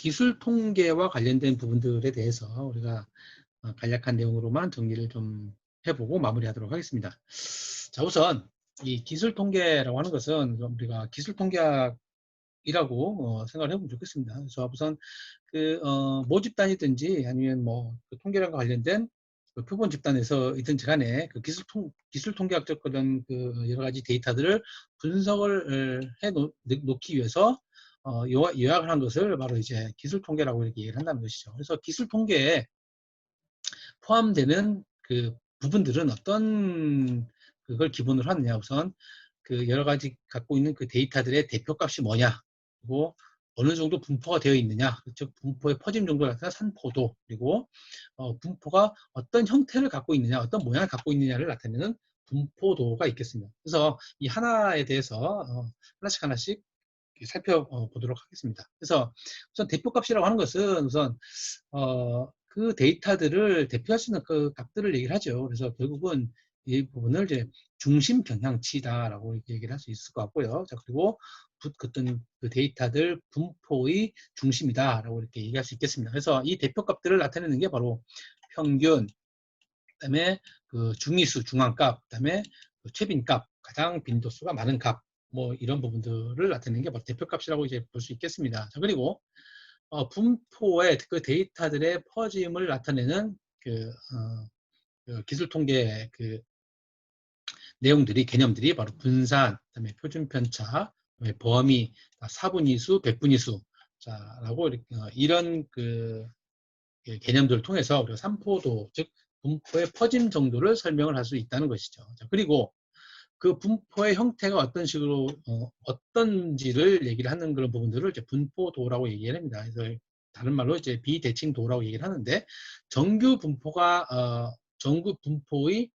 기술 통계와 관련된 부분들에 대해서 우리가 간략한 내용으로만 정리를 좀 해보고 마무리하도록 하겠습니다. 자, 우선 이 기술 통계라고 하는 것은 우리가 기술 통계학이라고 생각을 해보면 좋겠습니다. 그래서 우선 모집 단위든지 아니면 그 통계랑과 관련된 그 표본 집단에서이든지 간에 그 기술 통계학적 그런 그 여러 가지 데이터들을 분석을 해 놓기 위해서 요약을 한 것을 바로 이제 기술 통계라고 이렇게 얘기를 한다는 것이죠. 그래서 기술 통계에 포함되는 그 부분들은 어떤 그걸 기본으로 하느냐. 우선 그 여러 가지 갖고 있는 그 데이터들의 대표값이 뭐냐, 그리고 어느 정도 분포가 되어 있느냐, 즉 분포의 퍼짐 정도를 나타내는 산포도, 그리고 분포가 어떤 형태를 갖고 있느냐, 어떤 모양을 갖고 있느냐를 나타내는 분포도가 있겠습니다. 그래서 이 하나에 대해서 하나씩 살펴보도록 하겠습니다. 그래서 우선 대표값이라고 하는 것은 우선 그 데이터들을 대표할 수 있는 그 값들을 얘기를 하죠. 그래서 결국은 이 부분을 이제 중심 경향치다라고 이렇게 얘기를 할 수 있을 것 같고요. 자, 그리고 어떤 그 데이터들 분포의 중심이다라고 이렇게 얘기할 수 있겠습니다. 그래서 이 대표값들을 나타내는 게 바로 평균, 그다음에 그 중위수, 중앙값, 그다음에 그 최빈값, 가장 빈도수가 많은 값, 이런 부분들을 나타내는 게 바로 대표값이라고 이제 볼 수 있겠습니다. 자, 그리고 분포의 그 데이터들의 퍼짐을 나타내는 그 기술 통계 그 내용들이, 개념들이 바로 분산, 그다음에 표준 편차, 그다음에 범위, 사분위수, 백분위수, 자라고 이런 그 개념들을 통해서 우리가 산포도, 즉 분포의 퍼짐 정도를 설명을 할 수 있다는 것이죠. 자, 그리고 그 분포의 형태가 어떤 식으로 어떤지를 얘기를 하는 그런 부분들을 이제 분포도라고 얘기를 합니다. 그래서 다른 말로 이제 비대칭도라고 얘기를 하는데, 정규 분포의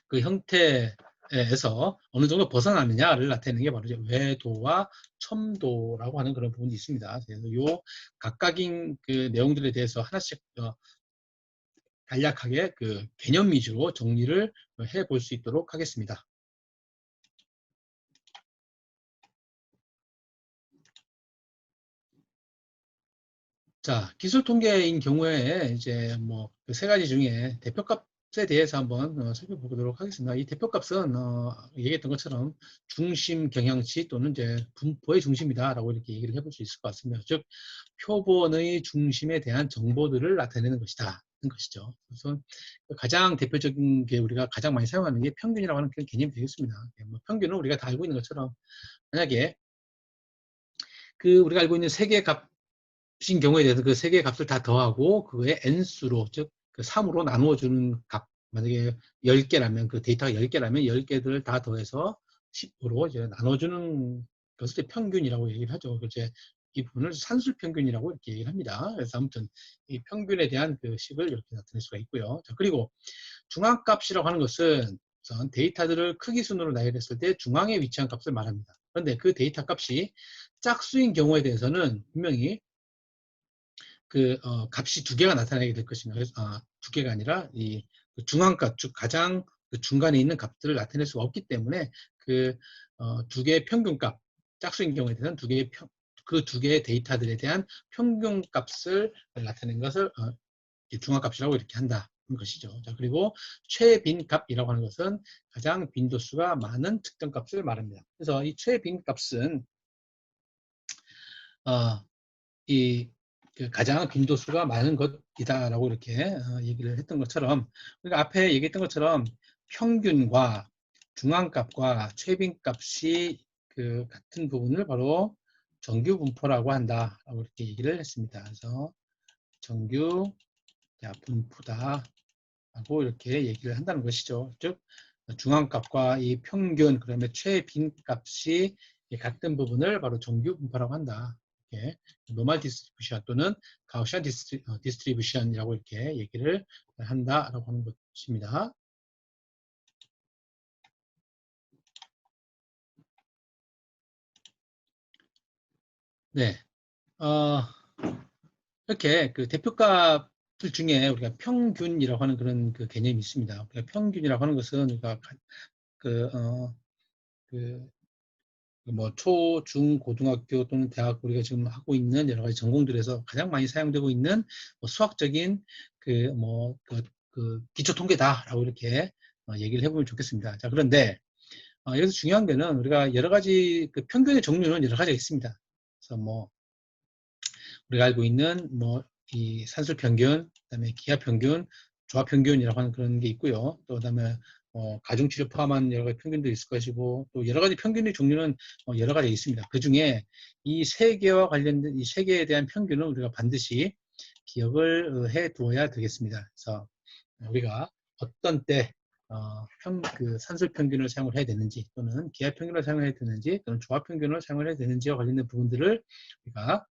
그 형태에서 어느 정도 벗어나느냐를 나타내는 게 바로 이제 외도와 첨도라고 하는 그런 부분이 있습니다. 그래서 요 각각인 그 내용들에 대해서 하나씩 간략하게 그 개념 위주로 정리를 해볼 수 있도록 하겠습니다. 자, 기술 통계인 경우에 이제 그 세 가지 중에 대표값에 대해서 한번 살펴보도록 하겠습니다. 이 대표값은 얘기했던 것처럼 중심 경향치 또는 이제 분포의 중심이다라고 이렇게 얘기를 해볼 수 있을 것 같습니다. 즉, 표본의 중심에 대한 정보들을 나타내는 것이다. 것이죠. 그래서 가장 대표적인 게 우리가 가장 많이 사용하는 게 평균이라고 하는 그런 개념이 되겠습니다. 평균은 우리가 다 알고 있는 것처럼 만약에 그 우리가 알고 있는 세 개의 값인 경우에 대해서 그 세 개의 값을 다 더하고 그거의 n수로, 즉 그 3으로 나누어주는 값, 만약에 10개라면 그 데이터가 10개라면 10개들을 다 더해서 10으로 이제 나눠주는 것을 이제 평균이라고 얘기를 하죠. 이제 이 부분을 산술평균이라고 이렇게 얘기를 합니다. 그래서 아무튼 이 평균에 대한 그 식을 이렇게 나타낼 수가 있고요. 자, 그리고 중앙값이라고 하는 것은 우선 데이터들을 크기 순으로 나열했을 때 중앙에 위치한 값을 말합니다. 그런데 그 데이터 값이 짝수인 경우에 대해서는 분명히 그 값이 두 개가 나타나게 될 것입니다. 그래서 두 개가 아니라 이 중앙값, 즉 가장 그 중간에 있는 값들을 나타낼 수가 없기 때문에 그 두 개의 평균값, 짝수인 경우에 대해서는 그 두 개의 데이터들에 대한 평균값을 나타낸 것을 중앙값이라고 이렇게 한다는 것이죠. 자, 그리고 최빈값이라고 하는 것은 가장 빈도수가 많은 특정값을 말합니다. 그래서 이 최빈값은 그 가장 빈도수가 많은 것이다라고 이렇게 얘기를 했던 것처럼, 우리가 앞에 얘기했던 것처럼 평균과 중앙값과 최빈값이 그 같은 부분을 바로 정규 분포라고 한다라고 이렇게 얘기를 했습니다. 그래서 정규 분포다라고 이렇게 얘기를 한다는 것이죠. 즉 중앙값과 이 평균, 그다음에 최빈값이 같은 부분을 바로 정규 분포라고 한다. 이렇게 노멀 디스트리뷰션 또는 가우시안 디스트리뷰션이라고 이렇게 얘기를 한다라고 하는 것입니다. 네, 이렇게 그 대표값들 중에 우리가 평균이라고 하는 그런 그 개념이 있습니다. 평균이라고 하는 것은 우리가 그 뭐 초, 중, 고등학교 또는 대학 우리가 지금 하고 있는 여러 가지 전공들에서 가장 많이 사용되고 있는 뭐 수학적인 그 기초 통계다라고 이렇게 얘기를 해보면 좋겠습니다. 자, 그런데 여기서 중요한 거는 우리가 여러 가지 그 평균의 종류는 여러 가지가 있습니다. 그래서 뭐 우리가 알고 있는 뭐 이 산술 평균, 그다음에 기하 평균, 조합 평균이라고 하는 그런 게 있고요. 또 그다음에 가중 치료 포함한 여러 가지 평균도 있을 것이고 또 여러 가지 평균의 종류는 여러 가지 있습니다. 그 중에 이 세 개와 관련된 이 세 개에 대한 평균은 우리가 반드시 기억을 해 두어야 되겠습니다. 그래서 우리가 어떤 때 그 산술 평균을 사용을 해야 되는지 또는 기하 평균을 사용해야 되는지 또는 조합 평균을 사용을 해야 되는지와 관련된 부분들을 우리가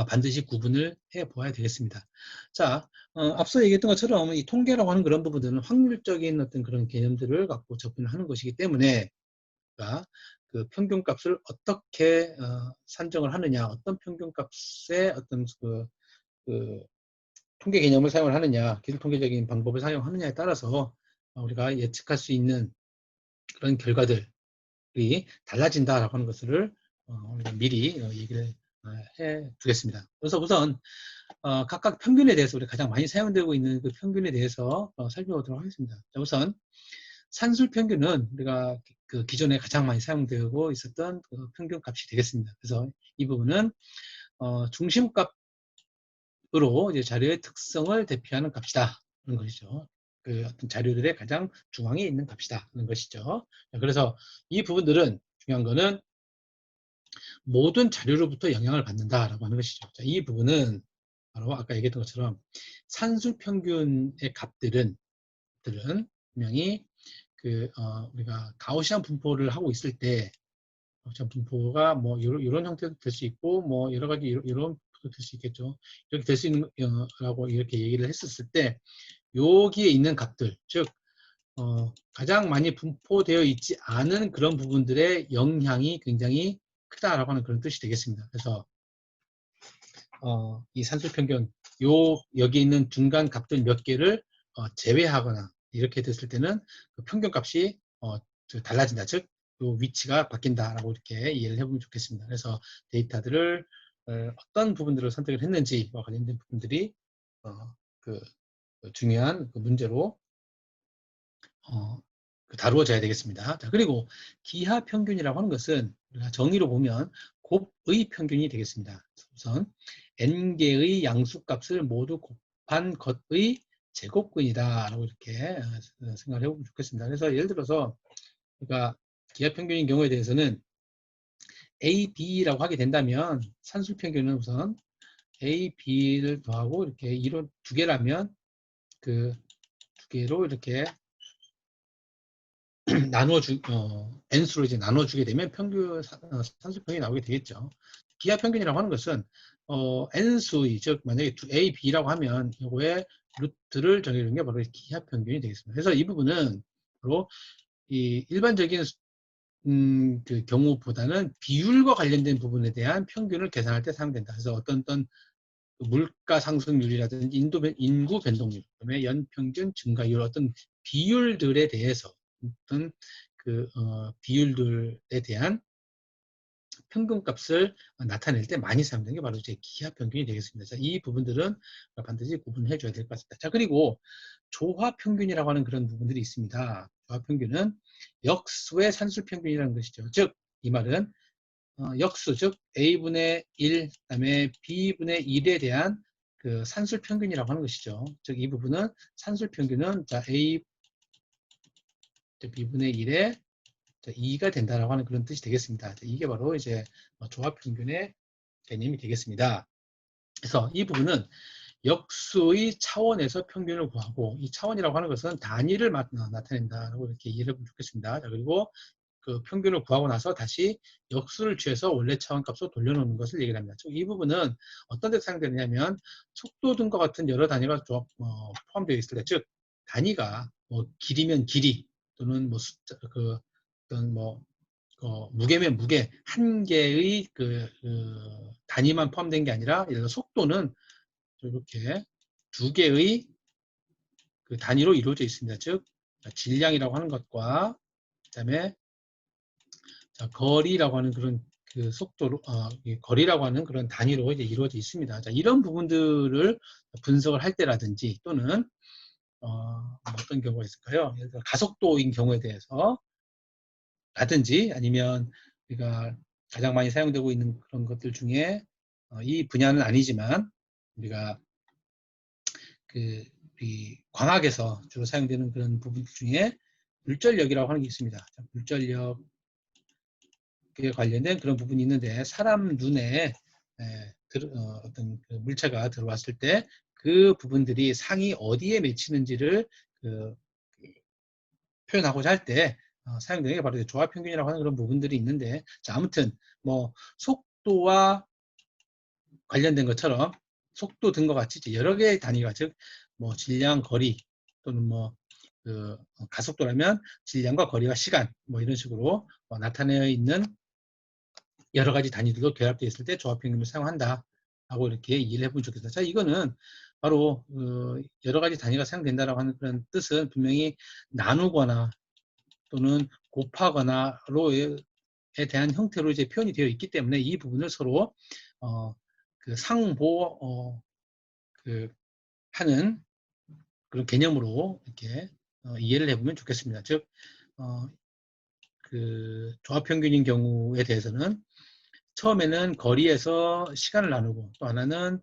반드시 구분을 해 보아야 되겠습니다. 자, 앞서 얘기했던 것처럼 이 통계라고 하는 그런 부분들은 확률적인 어떤 그런 개념들을 갖고 접근을 하는 것이기 때문에 우리가 그 평균값을 어떻게 산정을 하느냐, 어떤 평균값의 어떤 그 통계 개념을 사용을 하느냐, 기술 통계적인 방법을 사용하느냐에 따라서 우리가 예측할 수 있는 그런 결과들이 달라진다라고 하는 것을 우리가 미리 얘기를 해 두겠습니다. 그래서 우선 각각 평균에 대해서 우리 가장 많이 사용되고 있는 그 평균에 대해서 살펴보도록 하겠습니다. 자, 우선 산술 평균은 우리가 그 기존에 가장 많이 사용되고 있었던 그 평균 값이 되겠습니다. 그래서 이 부분은 중심값으로 이제 자료의 특성을 대표하는 값이다 하는 것이죠. 그 어떤 자료들의 가장 중앙에 있는 값이다 하는 것이죠. 그래서 이 부분들은 중요한 거는 모든 자료로부터 영향을 받는다라고 하는 것이죠. 자, 이 부분은 바로 아까 얘기했던 것처럼 산술 평균의 값들은 분명히 우리가 가우시안 분포를 하고 있을 때 가우시안 분포가 뭐 이런 형태도 될 수 있고 뭐 여러 가지 이런 분포도 될 수 있겠죠. 이렇게 될 수 있는 라고 이렇게 얘기를 했었을 때 여기에 있는 값들 즉 가장 많이 분포되어 있지 않은 그런 부분들의 영향이 굉장히 크다라고 하는 그런 뜻이 되겠습니다. 그래서 이 산술 평균 여기 있는 중간 값들 몇 개를 제외하거나 이렇게 됐을 때는 그 평균 값이 달라진다. 즉, 요 위치가 바뀐다라고 이렇게 이해를 해보면 좋겠습니다. 그래서 데이터들을 어떤 부분들을 선택을 했는지와 관련된 부분들이 그 중요한 그 문제로 다루어져야 되겠습니다. 자, 그리고 기하 평균이라고 하는 것은 우리가 정의로 보면 곱의 평균이 되겠습니다. 우선 n개의 양수값을 모두 곱한 것의 제곱근이다 라고 이렇게 생각을 해보면 좋겠습니다. 그래서 예를 들어서 우리가 기하 평균인 경우에 대해서는 A, B라고 하게 된다면 산술 평균은 우선 A, B를 더하고 이렇게 이로 두 개라면 그 두 개로 이렇게 n수로 이제 나눠주게 되면 산술평이 나오게 되겠죠. 기하 평균이라고 하는 것은 n수의 즉 만약에 a, b라고 하면 이거의 루트를 정해주는 게 바로 기하 평균이 되겠습니다. 그래서 이 부분은 바로 이 일반적인 그 경우보다는 비율과 관련된 부분에 대한 평균을 계산할 때 사용된다. 그래서 어떤 물가 상승률이라든지 인구 변동률, 그다음에 연평균 증가율 어떤 비율들에 대해서 어떤 비율들에 대한 평균값을 나타낼 때 많이 사용되는 게 바로 이제 기하 평균이 되겠습니다. 자, 이 부분들은 반드시 구분해 줘야 될 것 같습니다. 자, 그리고 조합 평균이라고 하는 그런 부분들이 있습니다. 조합 평균은 역수의 산술 평균이라는 것이죠. 즉, 이 말은 역수, 즉 a분의 1, 그다음에 b분의 1에 대한 그 산술 평균이라고 하는 것이죠. 즉, 이 부분은 산술 평균은 자 a b분의 1에 2가 된다라고 하는 그런 뜻이 되겠습니다. 이게 바로 이제 조합 평균의 개념이 되겠습니다. 그래서 이 부분은 역수의 차원에서 평균을 구하고 이 차원이라고 하는 것은 단위를 나타낸다라고 이렇게 이해를 하면 좋겠습니다. 자, 그리고 그 평균을 구하고 나서 다시 역수를 취해서 원래 차원 값으로 돌려놓는 것을 얘기를 합니다. 즉, 이 부분은 어떤 데 사용되느냐면 속도 등과 같은 여러 단위가 포함되어 있을 때, 즉 단위가 뭐 길이면 길이 또는 뭐 숫자 어떤 무게면 무게 한 개의 단위만 포함된 게 아니라 예를 들어 속도는 이렇게 두 개의 그 단위로 이루어져 있습니다. 즉 질량이라고 하는 것과 그다음에 자, 거리라고 하는 그런 그 속도로, 이 거리라고 하는 그런 단위로 이제 이루어져 있습니다. 자, 이런 부분들을 분석을 할 때라든지 또는 어떤 경우가 있을까요? 예를 들어 가속도인 경우에 대해서 라든지 아니면 우리가 가장 많이 사용되고 있는 그런 것들 중에 이 분야는 아니지만 우리가 그 우리 광학에서 주로 사용되는 그런 부분 중에 물전력이라고 하는 게 있습니다. 자, 물전력에 관련된 그런 부분이 있는데 사람 눈에 어떤 그 물체가 들어왔을 때 그 부분들이 상이 어디에 맺히는지를 그 표현하고자 할 때 사용되는 게 바로 조합평균이라고 하는 그런 부분들이 있는데, 자, 아무튼 뭐 속도와 관련된 것처럼 속도 등과 같이 여러 개의 단위가, 즉 뭐 질량, 거리 또는 뭐 그 가속도라면 질량과 거리와 시간 뭐 이런 식으로 나타내어 있는 여러 가지 단위들도 결합되어 있을 때 조합평균을 사용한다 라고 이렇게 이해를 해보면 좋겠다. 자, 이거는 바로 여러 가지 단위가 사용된다라고 하는 그런 뜻은 분명히 나누거나 또는 곱하거나로에 대한 형태로 이제 표현이 되어 있기 때문에 이 부분을 서로 그 상보 그 하는 그런 개념으로 이렇게 이해를 해보면 좋겠습니다. 즉, 그 조합평균인 경우에 대해서는 처음에는 거리에서 시간을 나누고 또 하나는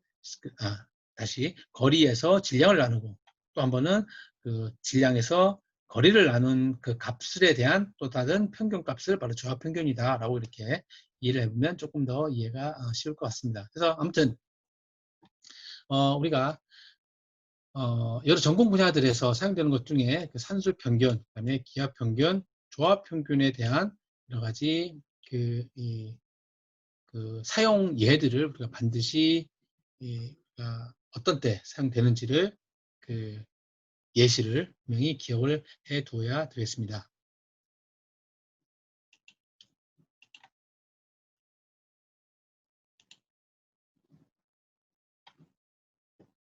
다시 거리에서 질량을 나누고 또 한 번은 그 질량에서 거리를 나눈 그 값에 대한 또 다른 평균값을 바로 조합평균이다라고 이렇게 이해를 해보면 조금 더 이해가 쉬울 것 같습니다. 그래서 아무튼 우리가 여러 전공 분야들에서 사용되는 것 중에 그 산술 평균, 그다음에 기압 평균, 조합 평균에 대한 여러 가지 그 사용 예들을 우리가 반드시 어떤 때 사용되는지를 그 예시를 분명히 기억을 해 둬야 되겠습니다.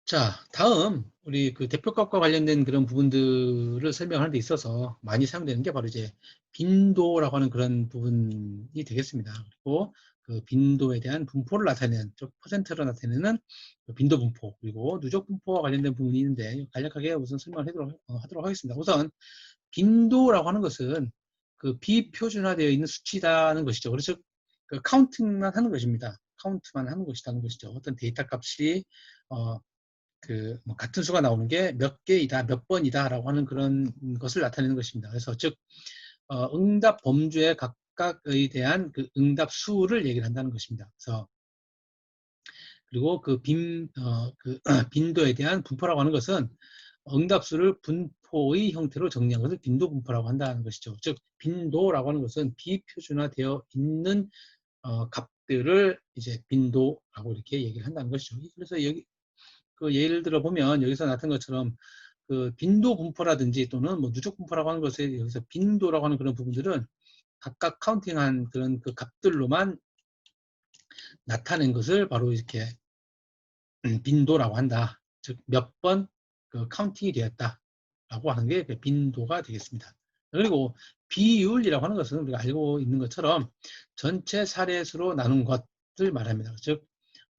자, 다음 우리 그 대표값과 관련된 그런 부분들을 설명하는 데 있어서 많이 사용되는 게 바로 이제 빈도라고 하는 그런 부분이 되겠습니다. 그리고 그 빈도에 대한 분포를 나타내는, 즉 퍼센트로 나타내는 그 빈도 분포, 그리고 누적 분포와 관련된 부분이 있는데 간략하게 우선 설명을 하도록 하겠습니다. 우선 빈도라고 하는 것은 그 비표준화되어 있는 수치라는 것이죠. 그래서 그 카운팅만 하는 것입니다. 카운트만 하는 것이라는 것이죠. 어떤 데이터 값이 뭐 같은 수가 나오는 게 몇 개이다, 몇 번이다라고 하는 그런 것을 나타내는 것입니다. 그래서 즉 응답 범주에 각각에 대한 그 응답 수를 얘기를 한다는 것입니다. 그래서 그리고 그 빈도에 대한 분포라고 하는 것은 응답수를 분포의 형태로 정리한 것을 빈도 분포라고 한다는 것이죠. 즉 빈도라고 하는 것은 비표준화되어 있는 값들을 이제 빈도라고 이렇게 얘기를 한다는 것이죠. 그래서 여기 그 예를 들어 보면 여기서 나타난 것처럼 그 빈도 분포라든지 또는 뭐 누적 분포라고 하는 것에 여기서 빈도라고 하는 그런 부분들은 각각 카운팅한 그런 그 값들로만 나타낸 것을 바로 이렇게 빈도라고 한다. 즉 몇 번 그 카운팅이 되었다라고 하는 게 그 빈도가 되겠습니다. 그리고 비율이라고 하는 것은 우리가 알고 있는 것처럼 전체 사례수로 나눈 것을 말합니다. 즉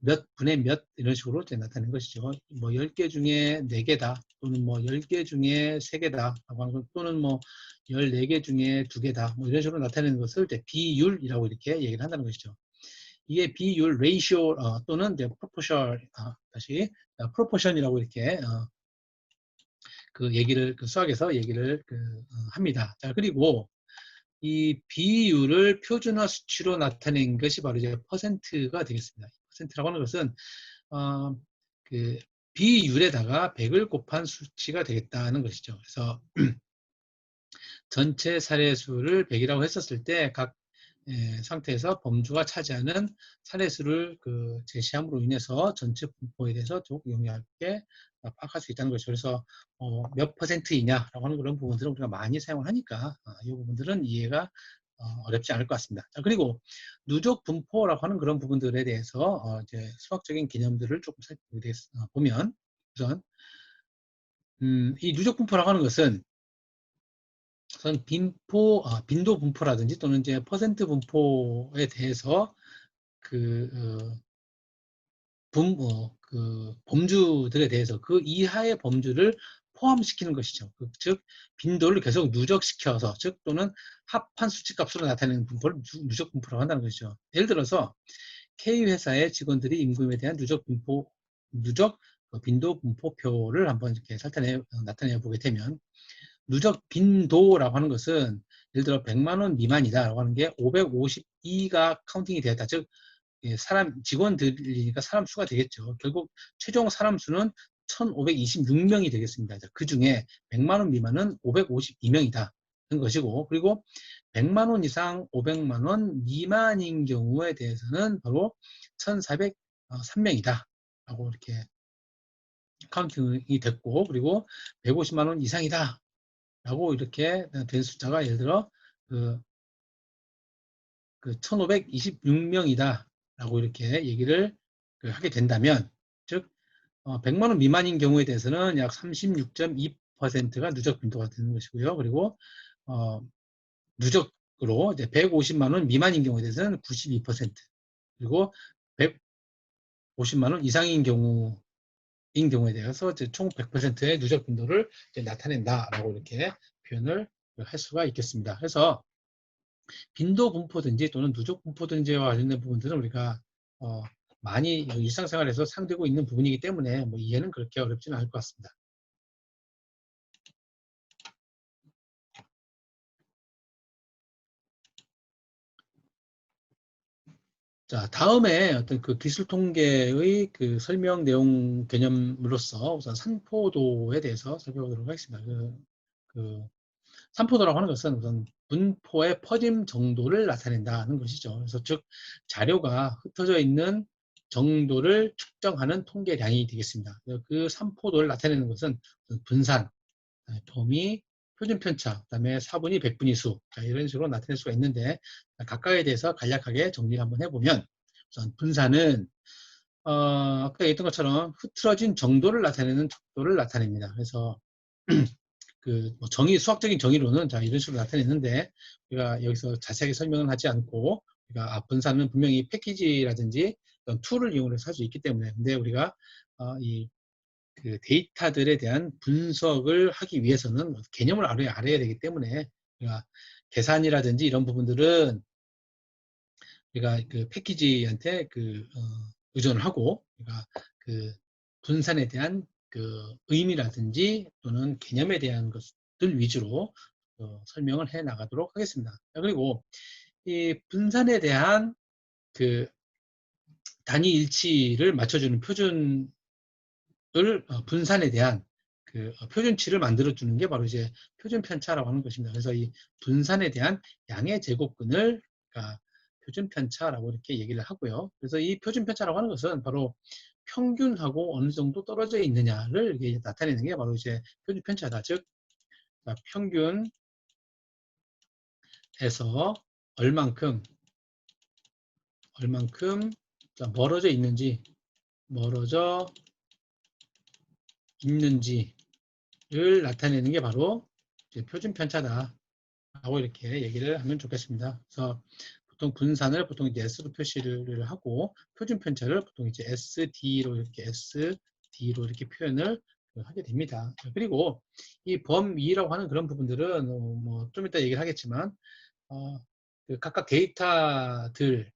몇 분의 몇 이런 식으로 나타내는 것이죠. 뭐 10개 중에 4개다 또는 뭐 10개 중에 3개다 또는 뭐 14개 중에 2개다 뭐 이런 식으로 나타내는 것을 비율이라고 이렇게 얘기를 한다는 것이죠. 이게 비율, 레이쇼 또는 이제 프로포션, 다시 프로포션이라고 이렇게 그 얘기를 그 수학에서 얘기를 합니다. 자, 그리고 이 비율을 표준화 수치로 나타낸 것이 바로 이제 퍼센트가 되겠습니다. 퍼센트라고 하는 것은 그 비율에다가 100을 곱한 수치가 되겠다는 것이죠. 그래서 전체 사례수를 100이라고 했었을 때 각 상태에서 범주가 차지하는 사례수를 그 제시함으로 인해서 전체 분포에 대해서 더욱 용이하게 파악할 수 있다는 것이죠. 그래서 몇 퍼센트이냐라고 하는 그런 부분들은 우리가 많이 사용을 하니까 이 부분들은 이해가 어렵지 않을 것 같습니다. 자, 그리고 누적 분포라고 하는 그런 부분들에 대해서 이제 수학적인 개념들을 조금 살펴보면 우선 이 누적 분포라고 하는 것은 우선 빈도 분포라든지 또는 이제 퍼센트 분포에 대해서 그 범주들에 대해서 그 이하의 범주를 포함시키는 것이죠. 즉 빈도를 계속 누적시켜서 즉 또는 합한 수치값으로 나타내는 분포를 누적 분포라고 한다는 것이죠. 예를 들어서 K회사의 직원들이 임금에 대한 누적 빈도 분포표를 한번 이렇게 나타내 보게 되면 누적 빈도라고 하는 것은 예를 들어 100만 원 미만이다라고 하는 게 552가 카운팅이 되었다. 즉 직원들이니까 사람 수가 되겠죠. 결국 최종 사람 수는 1526명이 되겠습니다. 그 중에 100만 원 미만은 552명이다. 는 것이고, 그리고 100만 원 이상 500만 원 미만인 경우에 대해서는 바로 1403명이다. 라고 이렇게 카운팅이 됐고, 그리고 150만 원 이상이다. 라고 이렇게 된 숫자가 예를 들어 그 1526명이다. 라고 이렇게 얘기를 하게 된다면, 즉 100만 원 미만인 경우에 대해서는 약 36.2%가 누적 빈도가 되는 것이고요. 그리고 누적으로 이제 150만 원 미만인 경우에 대해서는 92%, 그리고 150만 원 이상인 경우에 대해서 총 100%의 누적 빈도를 나타낸다라고 이렇게 표현을 할 수가 있겠습니다. 그래서 빈도 분포든지 또는 누적 분포든지와 관련된 부분들은 우리가 많이 일상생활에서 사용되고 있는 부분이기 때문에 뭐 이해는 그렇게 어렵지는 않을 것 같습니다. 자, 다음에 어떤 그 기술 통계의 그 설명 내용 개념으로서 우선 산포도에 대해서 살펴보도록 하겠습니다. 산포도라고 하는 것은 우선 분포의 퍼짐 정도를 나타낸다는 것이죠. 그래서 즉 자료가 흩어져 있는 정도를 측정하는 통계량이 되겠습니다. 그 산포도를 나타내는 것은 분산, 범위, 표준 편차, 그다음에 사분위, 백분위 수, 자, 이런 식으로 나타낼 수가 있는데 각각에 대해서 간략하게 정리를 한번 해보면 우선 분산은 아까 얘기했던 것처럼 흐트러진 정도를 나타내는 척도를 나타냅니다. 그래서 뭐 수학적인 정의로는 자, 이런 식으로 나타냈는데 우리가 여기서 자세하게 설명은 하지 않고 우리가 분산은 분명히 패키지라든지 어떤 툴을 이용해서 할 수 있기 때문에 근데 우리가 그 데이터들에 대한 분석을 하기 위해서는 개념을 알아야 되기 때문에 우리가 계산이라든지 이런 부분들은 우리가 그 패키지한테 의존을 하고 우리가 그 분산에 대한 그 의미라든지 또는 개념에 대한 것들 위주로 설명을 해 나가도록 하겠습니다. 그리고 이 분산에 대한 그 단위 일치를 맞춰주는 표준을 분산에 대한 표준치를 만들어주는 게 바로 이제 표준 편차라고 하는 것입니다. 그래서 이 분산에 대한 양의 제곱근을 표준 편차라고 이렇게 얘기를 하고요. 그래서 이 표준 편차라고 하는 것은 바로 평균하고 어느 정도 떨어져 있느냐를 나타내는 게 바로 이제 표준 편차다. 즉 평균에서 얼만큼 멀어져 있는지를 나타내는 게 바로 이제 표준 편차다. 라고 이렇게 얘기를 하면 좋겠습니다. 그래서 보통 분산을 보통 이제 S로 표시를 하고 표준 편차를 보통 이제 SD로 이렇게 표현을 하게 됩니다. 그리고 이 범위라고 하는 그런 부분들은 뭐 좀 이따 얘기를 하겠지만 그 각각 데이터들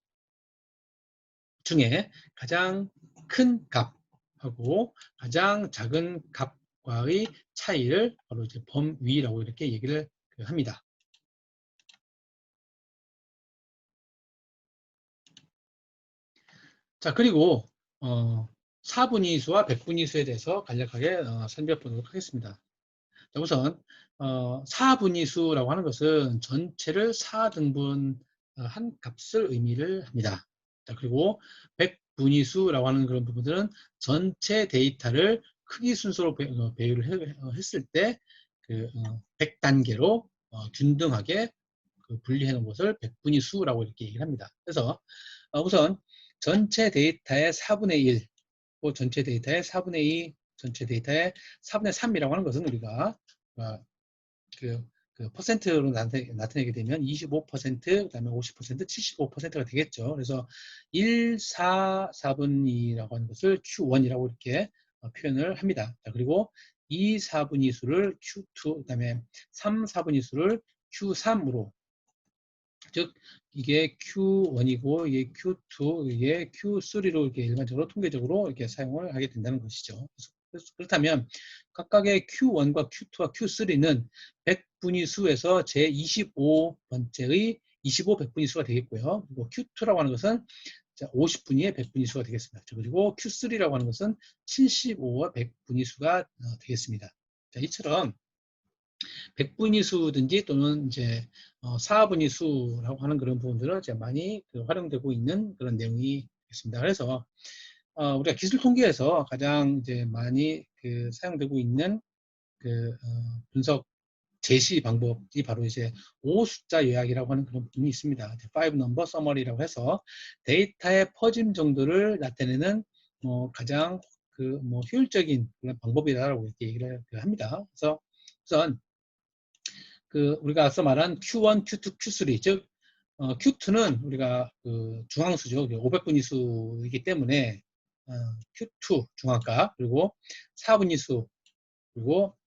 중에 가장 큰 값하고 가장 작은 값과의 차이를 바로 이제 범위라고 이렇게 얘기를 합니다. 자, 그리고 4분위수와 백분위수에 대해서 간략하게 살펴보도록 하겠습니다. 자, 우선 4분위수라고 하는 것은 전체를 4등분한 값을 의미를 합니다. 자, 그리고 백분위수라고 하는 그런 부분들은 전체 데이터를 크기 순서로 배열을 했을 때 100단계로 균등하게 분리해 놓은 것을 백분위수라고 이렇게 얘기를 합니다. 그래서 우선 전체 데이터의 4분의 1, 전체 데이터의 4분의 2, 전체 데이터의 4분의 3이라고 하는 것은 우리가 그 퍼센트로 나타내게 되면 25%, 그다음에 50%, 75%가 되겠죠. 그래서 1, 4, 4분위라고 하는 것을 Q1이라고 이렇게 표현을 합니다. 자, 그리고 2, 4분위 수를 Q2, 그다음에 3, 4분위 수를 Q3으로, 즉 이게 Q1이고 이게 Q2, 이게 Q3로 이렇게 일반적으로 통계적으로 이렇게 사용을 하게 된다는 것이죠. 그렇다면 각각의 Q1과 Q2와 Q3는 100분위 수에서 제 25번째의 25 100분위 수가 되겠고요. 그리고 Q2라고 하는 것은 50분위의 100분위 수가 되겠습니다. 그리고 Q3라고 하는 것은 75와 100분위 수가 되겠습니다. 자, 이처럼 100분위 수든지 또는 이제 4분위 수라고 하는 그런 부분들은 이제 많이 활용되고 있는 그런 내용이 있습니다. 그래서 우리가 기술 통계에서 가장 이제 많이 사용되고 있는 분석 제시 방법이 바로 이제 5숫자 요약이라고 하는 그런 부분이 있습니다. 5 number summary라고 해서 데이터의 퍼짐 정도를 나타내는 가장 효율적인 그런 방법이다라고 이렇게 얘기를 합니다. 그래서 우선 우리가 앞서 말한 Q1, Q2, Q3, 즉 Q2는 우리가 중앙수죠. 500분위수이기 때문에 Q2 중앙값, 그리고 4분위수, 그리고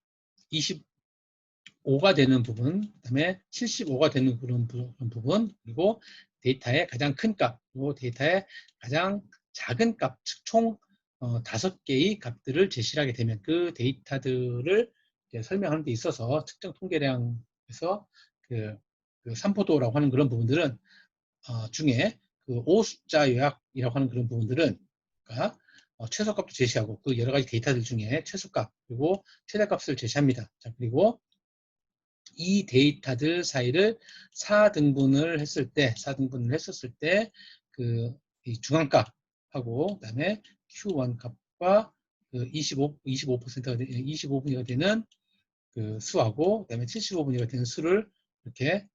25가 되는 부분, 그다음에 75가 되는 그런 부분, 그리고 데이터의 가장 큰 값, 그리고 데이터의 가장 작은 값, 즉 총 5개의 값들을 제시하게 되면 그 데이터들을 설명하는 데 있어서 특정 통계량에서 삼포도라고 하는 그런 부분들은 중에 5숫자 요약이라고 하는 그런 부분들은 그러니까 최소값도 제시하고 그 여러 가지 데이터들 중에 최소값 그리고 최대값을 제시합니다. 자, 그리고 이 데이터들 사이를 4등분을 했었을 때 이 중앙값하고 그다음에 Q1 값과 25%가 25분위가 되는 수하고 그다음에 75분위가 되는 수를 이렇게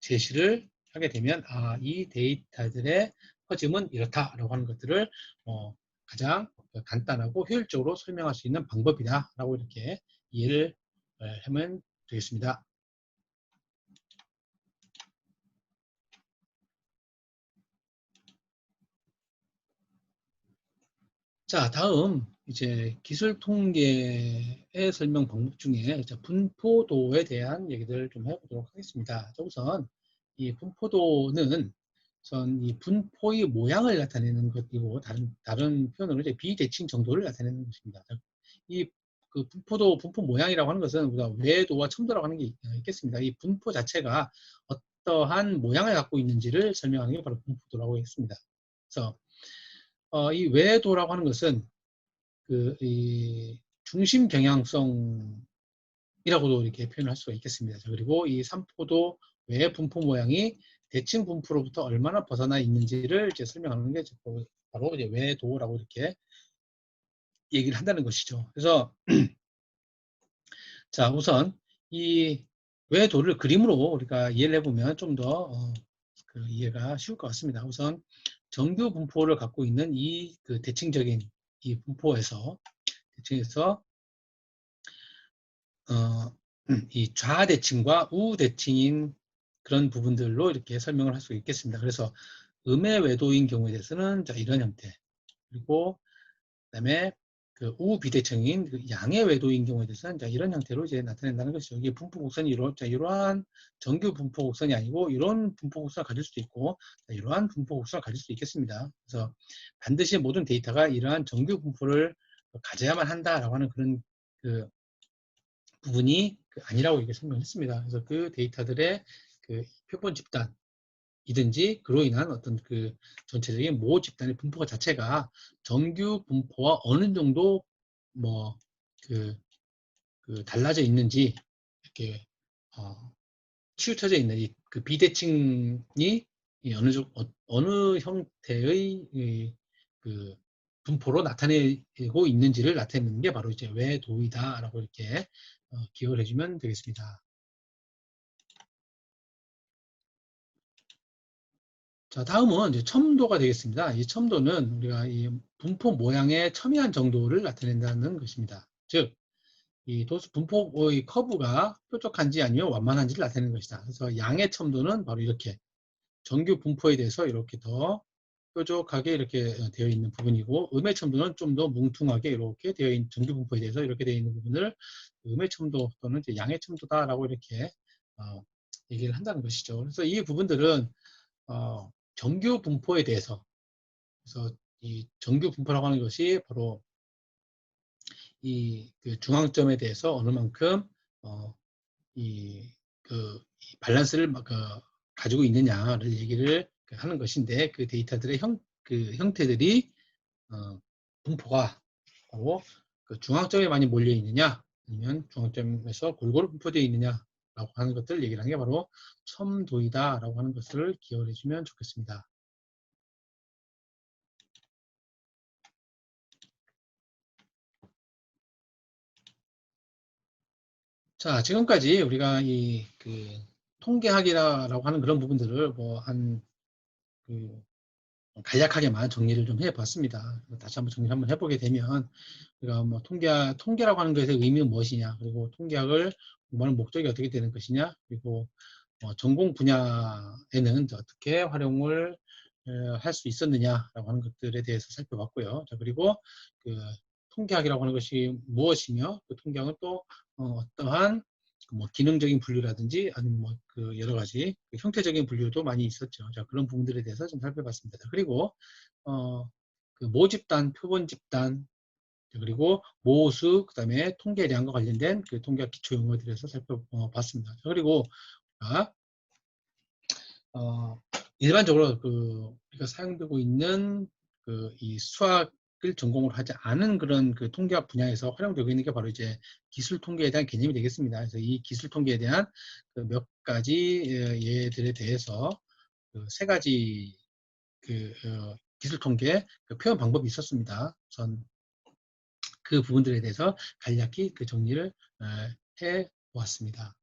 제시를 하게 되면 이 데이터들의 퍼짐은 이렇다라고 하는 것들을 가장 간단하고 효율적으로 설명할 수 있는 방법이다라고 이렇게 이해를 하면 되겠습니다. 자, 다음 이제 기술 통계의 설명 방법 중에 분포도에 대한 얘기를 좀 해보도록 하겠습니다. 우선 이 분포도는 우선 이 분포의 모양을 나타내는 것이고 다른 표현으로 이제 비대칭 정도를 나타내는 것입니다. 이 분포 모양이라고 하는 것은 우리가 외도와 첨도라고 하는 게 있겠습니다. 이 분포 자체가 어떠한 모양을 갖고 있는지를 설명하는 게 바로 분포도라고 했습니다. 그래서 이 외도라고 하는 것은 이 중심 경향성이라고도 이렇게 표현할 수가 있겠습니다. 그리고 이 삼포도 외 분포 모양이 대칭 분포로부터 얼마나 벗어나 있는지를 이제 설명하는 게 바로 이제 외도라고 이렇게 얘기를 한다는 것이죠. 그래서 자, 우선 이 외도를 그림으로 우리가 이해를 해보면 좀 더 이해가 쉬울 것 같습니다. 우선 정규 분포를 갖고 있는 이 대칭적인 이 분포에서 이 좌대칭과 우대칭인 그런 부분들로 이렇게 설명을 할 수 있겠습니다. 그래서 음의 외도인 경우에 대해서는 이런 형태, 그리고 그다음에 우비대칭인 양의 외도인 경우에 대해서는 이런 형태로 이제 나타낸다는 것이죠. 이게 분포 곡선이 이러한 정규 분포 곡선이 아니고 이런 분포 곡선을 가질 수도 있고 이러한 분포 곡선을 가질 수도 있겠습니다. 그래서 반드시 모든 데이터가 이러한 정규 분포를 가져야만 한다라고 하는 그런 부분이 아니라고 이렇게 설명했습니다. 그래서 그 데이터들의 표본 집단이든지 그로 인한 어떤 전체적인 모 집단의 분포가 자체가 정규 분포와 어느 정도 달라져 있는지 이렇게 치우쳐져 있는지 비대칭이 어느 형태의 분포로 나타내고 있는지를 나타내는 게 바로 이제 외도이다라고 이렇게 기억을 해주면 되겠습니다. 자, 다음은 이제 첨도가 되겠습니다. 이 첨도는 우리가 이 분포 모양의 첨예한 정도를 나타낸다는 것입니다. 즉, 이 도수 분포의 커브가 뾰족한지 아니면 완만한지를 나타내는 것이다. 그래서 양의 첨도는 바로 이렇게 정규 분포에 대해서 이렇게 더 뾰족하게 이렇게 되어 있는 부분이고, 음의 첨도는 좀 더 뭉퉁하게 이렇게 되어 있는, 정규 분포에 대해서 이렇게 되어 있는 부분을 음의 첨도 또는 이제 양의 첨도다라고 이렇게 얘기를 한다는 것이죠. 그래서 이 부분들은 정규 분포에 대해서, 그래서 이 정규 분포라고 하는 것이 바로 그 중앙점에 대해서 어느 만큼 이 밸런스를 가지고 있느냐를 얘기를 하는 것인데, 그 데이터들의 그 형태들이 분포가 바로 그 중앙점에 많이 몰려 있느냐, 아니면 중앙점에서 골고루 분포되어 있느냐라고 하는 것들 얘기를 하는 게 바로 첨도이다라고 하는 것을 기억해 주면 좋겠습니다. 자, 지금까지 우리가 그 통계학이라고 하는 그런 부분들을 그 간략하게만 정리를 좀 해봤습니다. 다시 한번 정리를 한번 해보게 되면, 우리가 뭐 통계라고 하는 것의 의미는 무엇이냐, 그리고 통계학을 공부하는 목적이 어떻게 되는 것이냐, 그리고 전공 분야에는 어떻게 활용을 할 수 있었느냐라고 하는 것들에 대해서 살펴봤고요. 자, 그리고 그 통계학이라고 하는 것이 무엇이며, 그 통계학은 또 어떠한 뭐 기능적인 분류라든지 아니면 뭐 그 여러 가지 그 형태적인 분류도 많이 있었죠. 자, 그런 부분들에 대해서 좀 살펴봤습니다. 그리고 그 모집단, 표본 집단, 그리고 모수, 그다음에 통계량과 관련된 그 통계학 기초 용어들에서 살펴봤습니다. 그리고 일반적으로 우리가 사용되고 있는 이 수학을 전공으로 하지 않은 그런 그 통계학 분야에서 활용되고 있는 게 바로 이제 기술 통계에 대한 개념이 되겠습니다. 그래서 이 기술 통계에 대한 그 몇 가지 예들에 대해서 그 세 가지 기술 통계 그 표현 방법이 있었습니다. 우선 그 부분들에 대해서 간략히 그 정리를 해 보았습니다.